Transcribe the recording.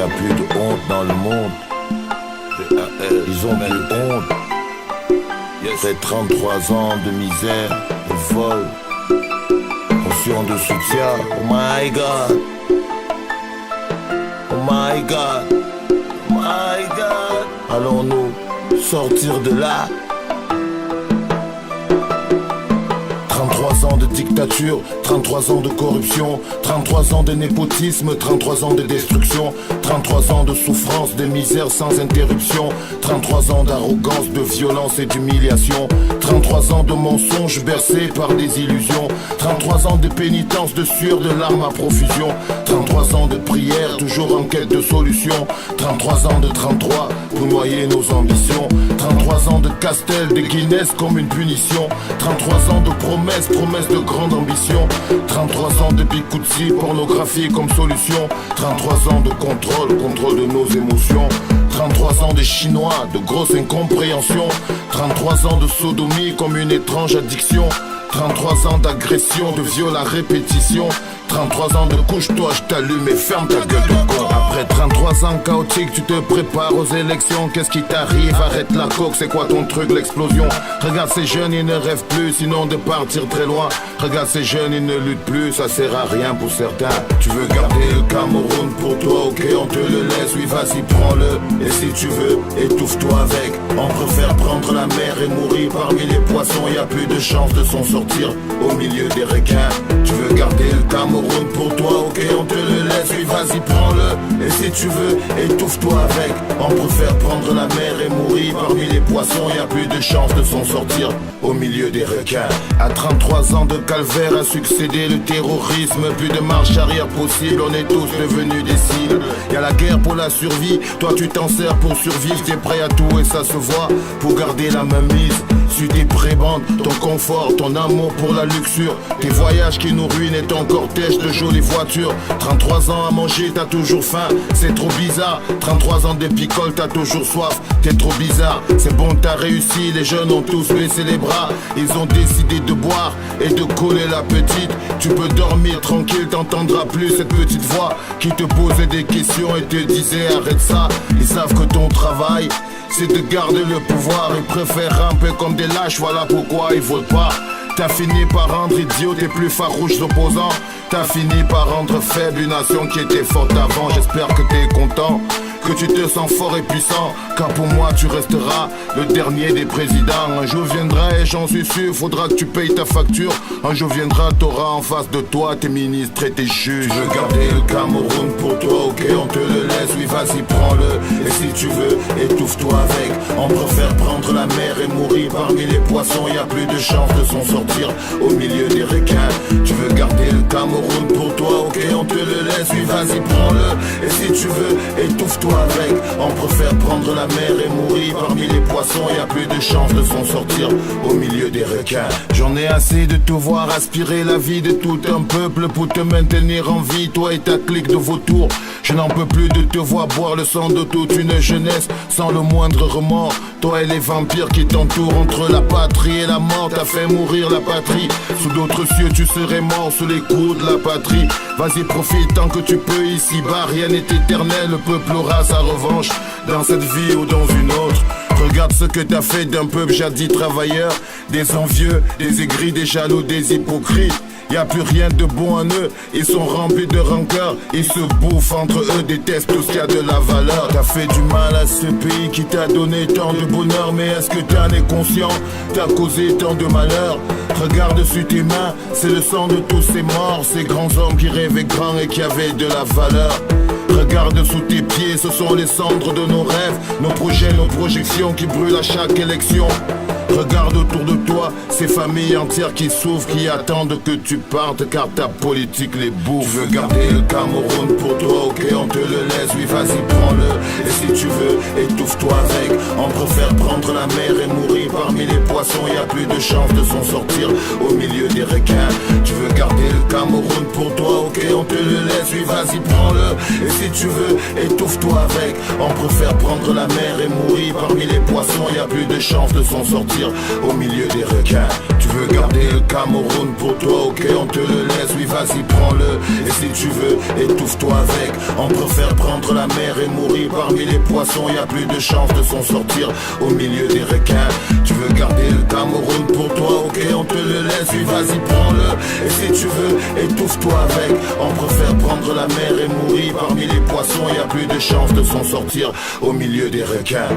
a plus de honte dans le monde. Ils ont plus honte. C'est 33 ans de misère, de vol, motion de soutien. Oh my God, oh my God, oh my God. Allons-nous sortir de là? 33 ans de dictature, 33 ans de corruption, 33 ans de népotisme, 33 ans de destruction, 33 ans de souffrance, de misère sans interruption, 33 ans d'arrogance, de violence et d'humiliation, 33 ans de mensonges bercés par des illusions, 33 ans de pénitence, de sueur, de larmes à profusion, 33 ans de prière, toujours en quête de solution, 33 ans de 33 pour noyer nos ambitions, 33 ans de Castel, de Guinness comme une punition, 33 ans de promesses, promesses de grande ambition, 33 ans de Bikutsi, pornographie comme solution, 33 ans de contrôle, contrôle de nos émotions, 33 ans de chinois, de grosse incompréhension, 33 ans de sodomie comme une étrange addiction, 33 ans d'agression, de viol à répétition, 33 ans de couche-toi, je t'allume et ferme ta gueule de con. Après 33 ans chaotiques, tu te prépares aux élections. Qu'est-ce qui t'arrive? Arrête la coque, c'est quoi ton truc, l'explosion? Regarde ces jeunes, ils ne rêvent plus, sinon de partir très loin. Regarde ces jeunes, ils ne luttent plus, ça sert à rien pour certains. Tu veux garder le Cameroun pour toi, ok, on te le laisse, oui vas-y prends-le. Et si tu veux, étouffe-toi avec. On préfère prendre la mer et mourir parmi les poissons. Y a plus de chance de s'en sortir au milieu des requins. Tu veux garder le Cameroun pour toi, ok, on te le laisse, oui vas-y prends-le. Et si tu veux, étouffe-toi avec. On préfère prendre la mer et mourir parmi les poissons. Y a plus de chance de s'en sortir au milieu des requins. À 33 ans de calvaire a succédé le terrorisme. Plus de marche arrière possible, on est tous devenus des cibles. Y a la guerre pour la survie, toi tu t'en sers pour survivre. T'es prêt à tout et ça se voit pour garder la main mise sur tes prébendes, ton confort, ton amour pour la luxure, tes voyages qui nous ruinent et ton cortège de jolies voitures. 33 ans à manger, t'as toujours faim, c'est trop bizarre. 33 ans de picole, t'as toujours soif, t'es trop bizarre. C'est bon, t'as réussi, les jeunes ont tous baissé les bras. Ils ont décidé de boire et de coller la petite. Tu peux dormir tranquille, t'entendras plus cette petite voix qui te posait des questions et te disait arrête ça. Ils savent que ton travail c'est de garder le pouvoir. Ils préfèrent un peu comme des lâches, voilà pourquoi ils votent pas. T'as fini par rendre idiot tes plus farouches opposants. T'as fini par rendre faible une nation qui était forte avant. J'espère que t'es content, que tu te sens fort et puissant, car pour moi tu resteras le dernier des présidents. Un jour viendra et j'en suis sûr, faudra que tu payes ta facture. Un jour viendra, t'auras en face de toi tes ministres et tes juges. Tu veux garder le Cameroun pour toi, ok, on te le laisse, oui vas-y prends-le. Et si tu veux, étouffe-toi avec. On préfère prendre la mer et mourir parmi les poissons. Y a plus de chance de s'en sortir au milieu des requins. Tu veux garder le Cameroun pour toi, ok, on te le laisse, oui vas-y prends-le. Et si tu veux, étouffe-toi avec. On préfère prendre la mer et mourir parmi les poissons. Y a plus de chance de s'en sortir au milieu des requins. J'en ai assez de te voir aspirer la vie de tout un peuple pour te maintenir en vie, toi et ta clique de vautours. Je n'en peux plus de te voir boire le sang de toute une jeunesse sans le moindre remords. Toi et les vampires qui t'entourent, entre la patrie et la mort, t'as fait mourir la patrie. Sous d'autres cieux tu serais mort sous les coups de la patrie. Vas-y profite tant que tu peux, ici-bas rien n'est éternel. Le peuple aura sa revanche dans cette vie ou dans une autre. Regarde ce que t'as fait d'un peuple jadis travailleur. Des envieux, des aigris, des jaloux, des hypocrites. Y a plus rien de bon en eux, ils sont remplis de rancœur. Ils se bouffent entre eux, détestent tout ce qui a de la valeur. T'as fait du mal à ce pays qui t'a donné tant de bonheur. Mais est-ce que t'en es conscient? T'as causé tant de malheur. Regarde sur tes mains, c'est le sang de tous ces morts. Ces grands hommes qui rêvaient grand et qui avaient de la valeur. Regarde sous tes pieds, ce sont les cendres de nos rêves, nos projets, nos projections qui brûlent à chaque élection. Regarde autour de toi, ces familles entières qui souffrent, qui attendent que tu partes car ta politique les bouffe. Tu veux garder le Cameroun pour toi, ok, on te le laisse, oui vas-y prends-le. Et si tu veux, étouffe-toi avec. On préfère prendre la mer et mourir parmi les poissons. Y a plus de chance de s'en sortir au milieu des requins. Tu veux garder le Cameroun pour toi, ok, on te le laisse, oui vas-y prends-le. Et si tu veux, étouffe-toi avec. On préfère prendre la mer et mourir parmi les poissons. Y a plus de chance de s'en sortir sortir au milieu des requins. Tu veux garder le Cameroun pour toi, ok on te le laisse, oui vas-y prends-le. Et si tu veux, étouffe-toi avec. On préfère prendre la mer et mourir parmi les poissons. Y a plus de chance de s'en sortir au milieu des requins. Tu veux garder le Cameroun pour toi, ok on te le laisse, oui vas-y prends-le. Et si tu veux, étouffe-toi avec. On préfère prendre la mer et mourir parmi les poissons. Y a plus de chance de s'en sortir au milieu des requins.